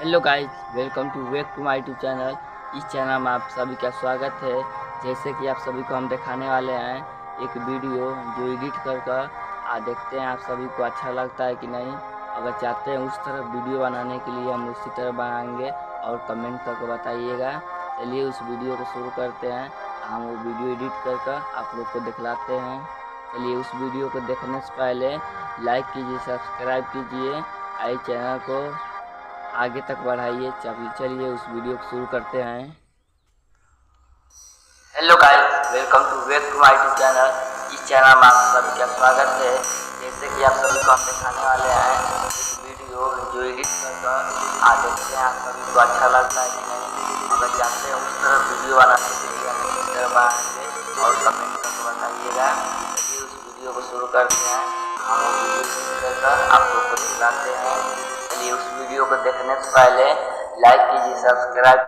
Hello guys, welcome to back to my YouTube channel. इस channel में आप सभी का स्वागत है। जैसे कि आप सभी को हम दिखाने वाले हैं एक वीडियो जो एडिट कर देखते हैं आप सभी को अच्छा लगता है कि नहीं। अगर चाहते हैं उस तरह वीडियो बनाने के लिए हम उसी तरह बनाएंगे और कमेंट करके बताइएगा। चलिए उस वीडियो को शुरू करते हैं। हम वो वीडियो एडिट कर आप लोग को दिखलाते हैं। चलिए उस वीडियो को देखने से पहले लाइक कीजिए, सब्सक्राइब कीजिए, आई चैनल को आगे तक बढ़ाइए। चलिए उस वीडियो को शुरू करते हैं। Hello guys, welcome to back to my YouTube channel. इस चैनल में आप सभी का स्वागत है। जैसे कि आप सभी को हम दिखाने वाले हैं एक वीडियो जो एडिट कर देखते हैं आप सभी को अच्छा लगता है कि नहीं। अगर चाहते हैं उस तरह वीडियो बनाने के लिए हम इस तरह बनाएंगे और कमेंट करके बताइएगा। चलिए उस वीडियो को शुरू करते हैं। हम वो वीडियो कर आप लोग को दिखलाते हैं। चलिए उस वीडियो को देखने से पहले लाइक कीजिए, सब्सक्राइब